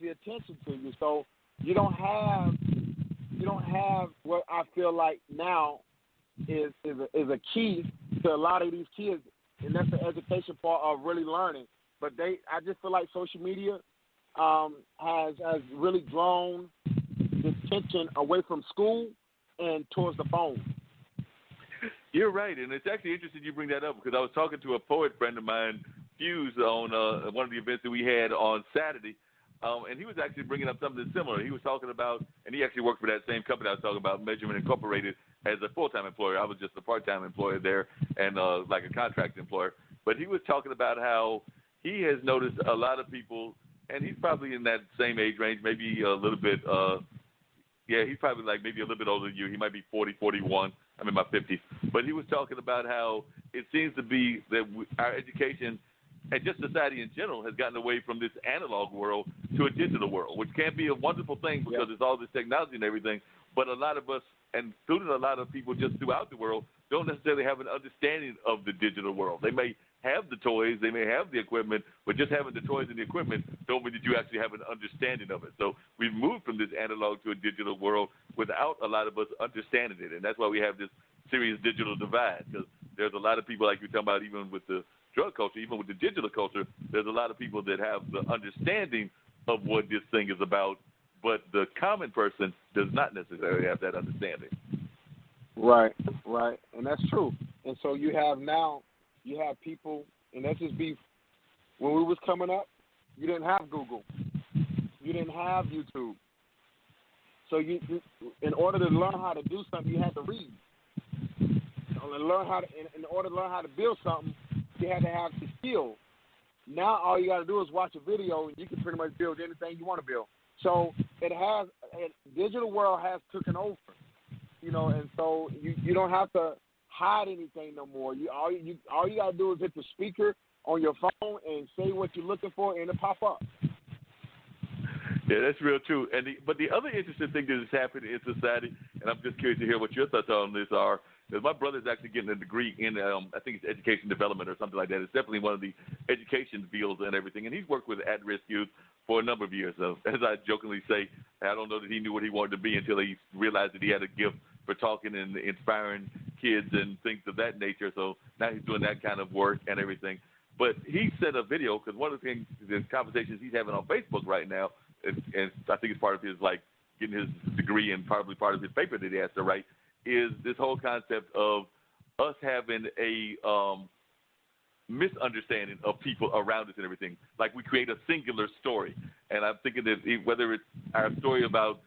the attention to you. So you don't have what I feel like now is a key to a lot of these kids, and that's the education part of really learning. But I just feel like social media has really drawn the attention away from school and towards the phone. You're right, and it's actually interesting you bring that up because I was talking to a poet friend of mine, Fuse, on one of the events that we had on Saturday, and he was actually bringing up something similar. He was talking about, and he actually worked for that same company I was talking about, Measurement Incorporated, as a full-time employer. I was just a part-time employer there and like a contract employer. But he was talking about how he has noticed a lot of people, and he's probably in that same age range, maybe a little bit, he's probably like maybe a little bit older than you. He might be 40, 41. I'm in my 50s. But he was talking about how it seems to be that our education and just society in general has gotten away from this analog world to a digital world, which can be a wonderful thing because it's all this technology and everything. But a lot of us, and including a lot of people just throughout the world, don't necessarily have an understanding of the digital world. They may have the toys, they may have the equipment, but just having the toys and the equipment don't mean that you actually have an understanding of it. So we've moved from this analog to a digital world without a lot of us understanding it, and that's why we have this serious digital divide, because there's a lot of people, like you're talking about, even with the drug culture, even with the digital culture, there's a lot of people that have the understanding of what this thing is about, but the common person does not necessarily have that understanding. Right, and that's true. And so you have people, and that's just be, when we was coming up, you didn't have Google, you didn't have YouTube. So you in order to learn how to do something, you had to read. In order to learn how to build something, you had to have the skill. Now all you got to do is watch a video, and you can pretty much build anything you want to build. So digital world has taken over, and so you don't have to hide anything no more. All you got to do is hit the speaker on your phone and say what you're looking for, and it'll pop up. Yeah, that's real true. But the other interesting thing that has happened in society, and I'm just curious to hear what your thoughts on this are, is my brother's actually getting a degree in, I think it's education development or something like that. It's definitely one of the education fields and everything. And he's worked with at-risk youth for a number of years. So as I jokingly say, I don't know that he knew what he wanted to be until he realized that he had a gift for talking and inspiring kids and things of that nature. So now he's doing that kind of work and everything. But he sent a video, because one of the things, the conversations he's having on Facebook right now, and I think it's part of his, like, getting his degree and probably part of his paper that he has to write, is this whole concept of us having a misunderstanding of people around us and everything. Like we create a singular story. And I'm thinking that whether it's our story about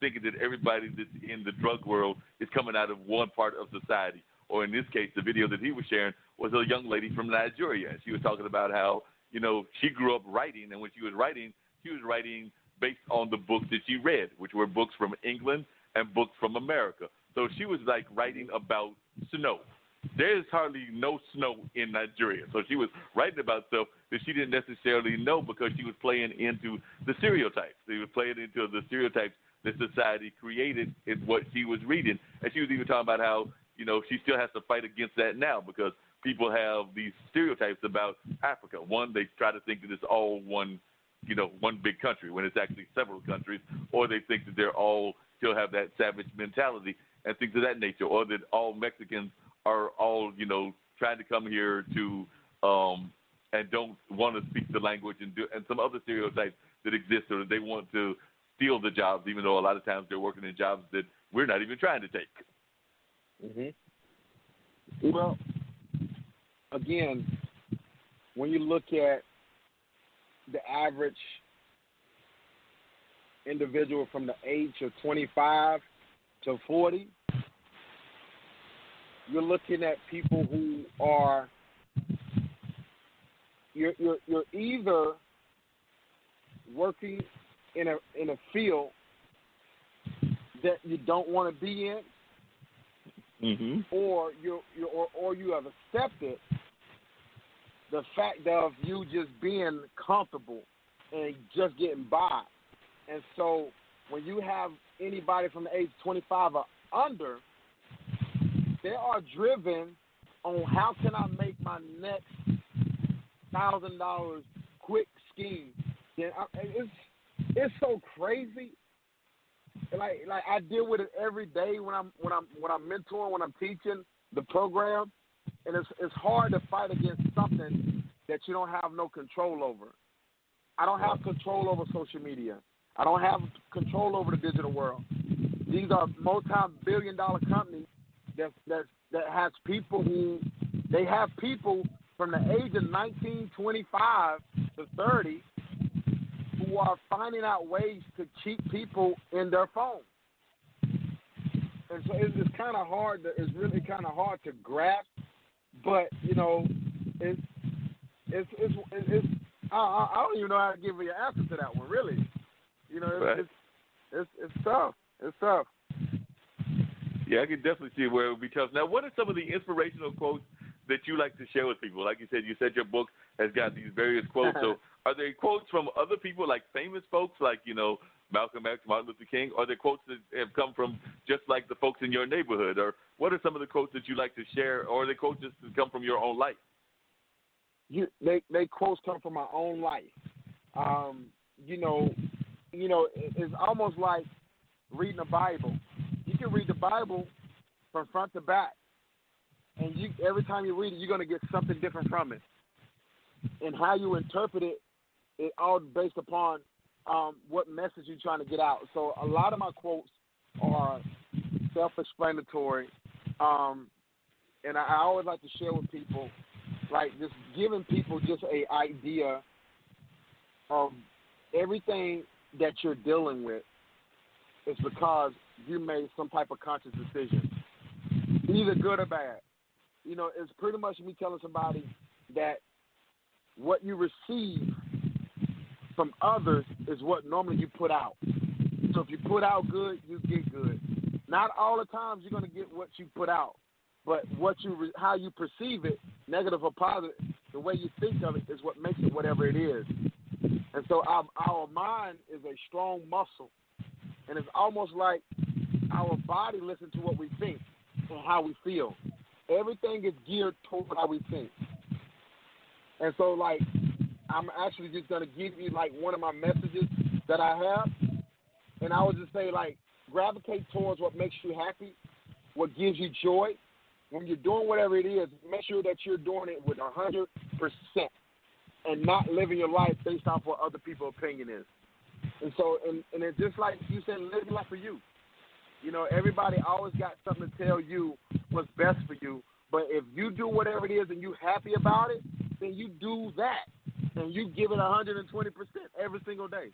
thinking that everybody that's in the drug world is coming out of one part of society, or in this case, the video that he was sharing was a young lady from Nigeria. And she was talking about how, she grew up writing, and when she was writing based on the books that she read, which were books from England and books from America. So she was like writing about snow. There's hardly no snow in Nigeria. So she was writing about stuff that she didn't necessarily know because she was playing into the stereotypes. She was playing into the stereotypes that society created in what she was reading. And she was even talking about how, she still has to fight against that now because people have these stereotypes about Africa. One, they try to think that it's all one big country when it's actually several countries, or they think that they're all still have that savage mentality and things of that nature, or that all Mexicans are all, trying to come here to and don't want to speak the language and some other stereotypes that exist, or that they want to steal the jobs, even though a lot of times they're working in jobs that we're not even trying to take. Mm-hmm. Well, again, when you look at the average individual from the age of 25 to 40, you're looking at people who are you're either working in a field that you don't want to be in, mm-hmm. or you have accepted the fact of you just being comfortable and just getting by. And so when you have anybody from the age of 25 or under, they are driven on how can I make my next $1,000 quick scheme. it's so crazy. Like I deal with it every day when I'm mentoring, when I'm teaching the program, and it's hard to fight against something that you don't have no control over. I don't have control over social media. I don't have control over the digital world. These are multi-billion-dollar companies that has people who they have people from the age of 19, 25 to 30 who are finding out ways to keep people in their phones. And so it's kind of hard. It's really kind of hard to grasp. But you know, it's I don't even know how to give you an answer to that one. Really, you know, it's tough. It's tough. Yeah, I can definitely see where it would be tough. Now, what are some of the inspirational quotes that you like to share with people? Like you said your book has got these various quotes. So are there quotes from other people, like famous folks, like, you know, Malcolm X, Martin Luther King? Or are there quotes that have come from just like the folks in your neighborhood? Or what are some of the quotes that you like to share? Or are they quotes just that come from your own life? They quotes come from my own life. You know, it's almost like reading the Bible. You can read the Bible from front to back, and every time you read it, you're going to get something different from it. And how you interpret it, it all based upon what message you're trying to get out. So a lot of my quotes are self-explanatory, and I always like to share with people, like just giving people just an idea of everything that you're dealing with is because you made some type of conscious decision, either good or bad. You know, it's pretty much me telling somebody that what you receive from others is what normally you put out. So if you put out good, you get good. Not all the times you're going to get what you put out, but how you perceive it, negative or positive, the way you think of it is what makes it whatever it is. And so our mind is a strong muscle, and it's almost like our body listens to what we think and how we feel. Everything is geared toward how we think. And so, like, I'm actually just going to give you, like, one of my messages that I have, and I would just say, like, gravitate towards what makes you happy, what gives you joy. When you're doing whatever it is, make sure that you're doing it with 100% and not living your life based off what other people's opinion is. And so, and it's just like you said, live your life for you. You know, everybody always got something to tell you what's best for you. But if you do whatever it is and you're happy about it, then you do that. And you give it 120% every single day.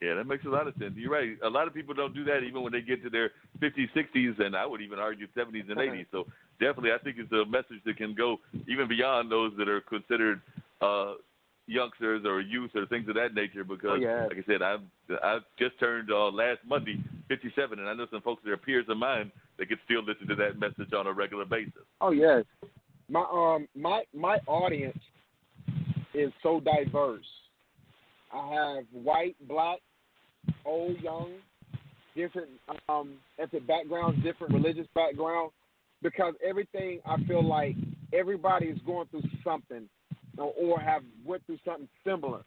Yeah, that makes a lot of sense. You're right. A lot of people don't do that even when they get to their 50s, 60s, and I would even argue 70s and 80s. So definitely I think it's a message that can go even beyond those that are considered youngsters or youth or things of that nature because, like I said, I've just turned last Monday 57, and I know some folks that are peers of mine that can still listen to that message on a regular basis. Oh, yes. My audience is so diverse. I have white, black, old, young, different ethnic backgrounds, different religious backgrounds, because everything, I feel like everybody is going through something or have went through something similar.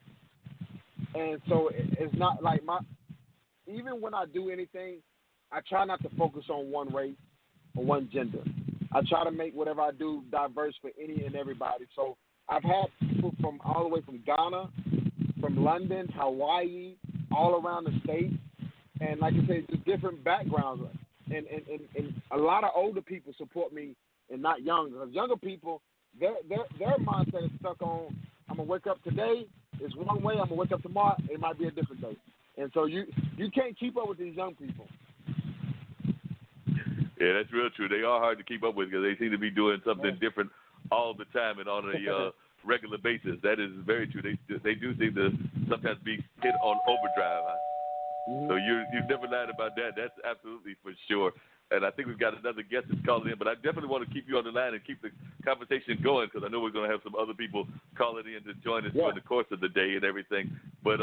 And so it's not like even when I do anything, I try not to focus on one race or one gender. I try to make whatever I do diverse for any and everybody. So I've had people from all the way from Ghana, from London, Hawaii, all around the States. And like I said, just different backgrounds. And a lot of older people support me and not young. Because younger people, their mindset is stuck on, I'm going to wake up today, it's one way, I'm going to wake up tomorrow, it might be a different day. And so you can't keep up with these young people. Yeah, that's real true. They are hard to keep up with because they seem to be doing something different all the time and on a regular basis. That is very true. They do seem to sometimes be hit on overdrive. So you've never lied about that. That's absolutely for sure. And I think we've got another guest that's calling in, but I definitely want to keep you on the line and keep the conversation going because I know we're going to have some other people calling in to join us during the course of the day and everything. But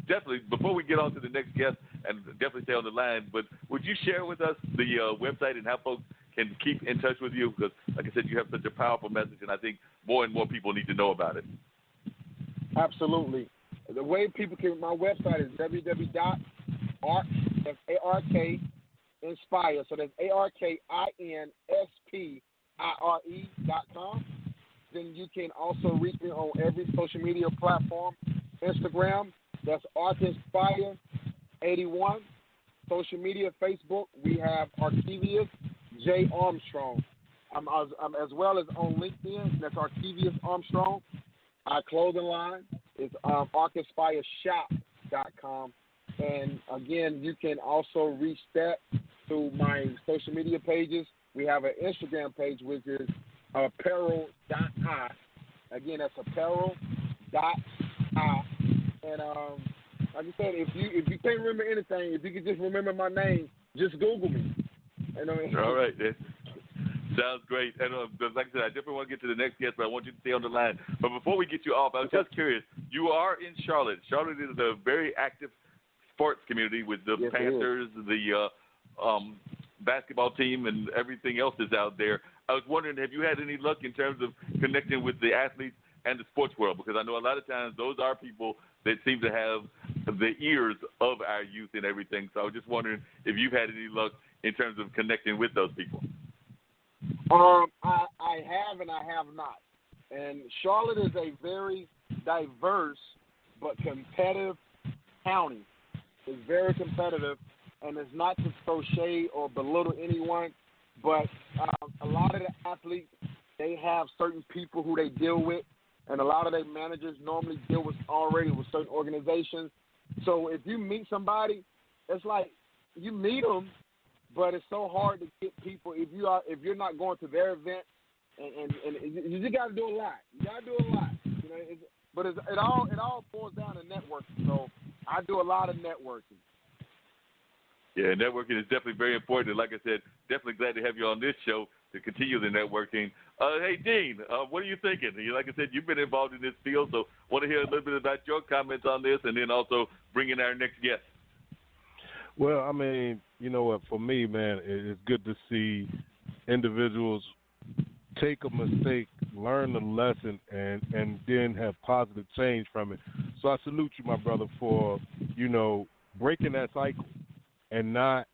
definitely, before we get on to the next guest, and definitely stay on the line, but would you share with us the website and how folks can keep in touch with you? Because, like I said, you have such a powerful message, and I think more and more people need to know about it. Absolutely. the way people can, my website is www.ark, that's A-R-K, Inspire. So that's ARKINSPIRE.com. Then you can also reach me on every social media platform. Instagram, that's ArkInspire81. Social media, Facebook, we have Arkevious J. Armstrong. I'm as well as on LinkedIn, that's Arkevious Armstrong. Our clothing line is ArkInspireShop.com. And again, you can also reach that through my social media pages. We have an Instagram page, which is apparel.i. Again, that's apparel.i. And like I said, if you can't remember anything, if you can just remember my name, just Google me. You know what I mean? All right. Sounds great. And like I said, I definitely want to get to the next guest, but I want you to stay on the line. But before we get you off, I was just curious. You are in Charlotte. Charlotte is a very active sports community with the Panthers, the basketball team, and everything else that's out there. I was wondering, have you had any luck in terms of connecting with the athletes and the sports world? Because I know a lot of times those are people that seem to have the ears of our youth and everything. So I was just wondering if you've had any luck in terms of connecting with those people. I have and I have not. And Charlotte is a very diverse but competitive county. It's very competitive, and it's not to throw shade or belittle anyone, but a lot of the athletes, they have certain people who they deal with, and a lot of their managers normally deal with certain organizations. So if you meet somebody, it's like you meet them, but it's so hard to get people if you're not going to their event, and you just got to do a lot. You got to do a lot, you know. But it all boils down to networking. So I do a lot of networking. Yeah, networking is definitely very important. And like I said, definitely glad to have you on this show to continue the networking. Hey, Dean, what are you thinking? Like I said, you've been involved in this field, so want to hear a little bit about your comments on this, and then also bring in our next guest. Well, I mean, you know what? For me, man, it's good to see individuals take a mistake, learn the lesson, and then have positive change from it. So I salute you, my brother, for, breaking that cycle and not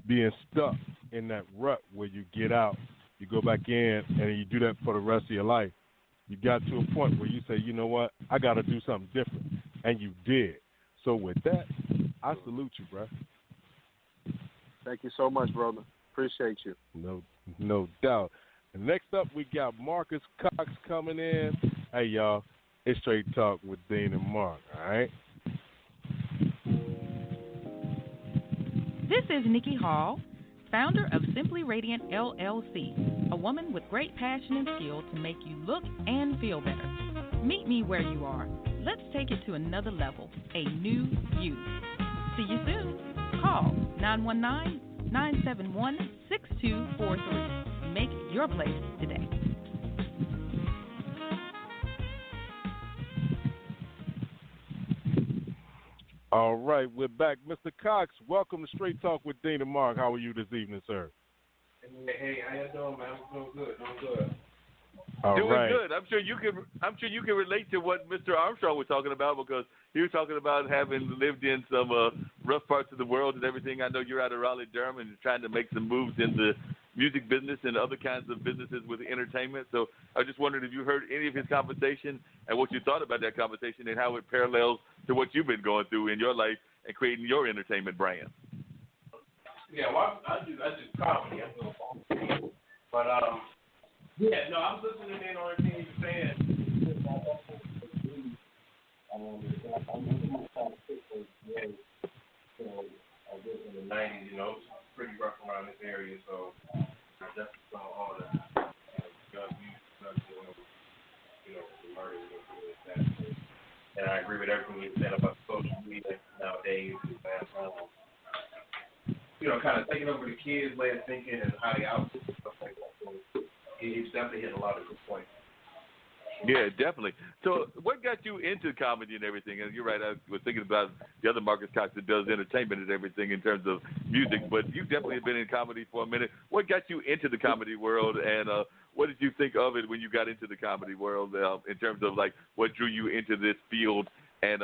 being stuck in that rut where you get out, you go back in, and you do that for the rest of your life. You got to a point where you say, you know what, I got to do something different, and you did. So with that, I salute you, bro. Thank you so much, brother. Appreciate you. No doubt. And next up, we got Marcus Cox coming in. Hey, y'all, it's Straight Talk with Dean and Mark, all right? This is Nikki Hall, founder of Simply Radiant LLC, a woman with great passion and skill to make you look and feel better. Meet me where you are. Let's take it to another level, a new you. See you soon. Call 919-971-6243. Make your place today. All right, we're back. Mr. Cox, welcome to Straight Talk with Dean and Mark. How are you this evening, sir? Hey, how you doing, man? I'm doing good. Doing good. I'm sure you can relate to what Mr. Armstrong was talking about, because he was talking about having lived in some rough parts of the world and everything. I know you're out of Raleigh, Durham, and trying to make some moves in the music business and other kinds of businesses with entertainment. So I was just wondering if you heard any of his conversation and what you thought about that conversation and how it parallels to what you've been going through in your life and creating your entertainment brand. Yeah, well, I do comedy. But yeah, no, I was listening in on everything you were saying. I was in the 90s, it's pretty rough around this area, so I definitely saw all the gun use, the murder and things like that. And I agree with everything you said about social media nowadays. Kind of taking over the kids' way of thinking and how they outfit and stuff like that. So he's definitely hit a lot of good points. Yeah, definitely. So what got you into comedy and everything? And you're right, I was thinking about the other Marcus Cox that does entertainment and everything in terms of music, but you definitely have been in comedy for a minute. What got you into the comedy world, and what did you think of it when you got into the comedy world in terms of like what drew you into this field? And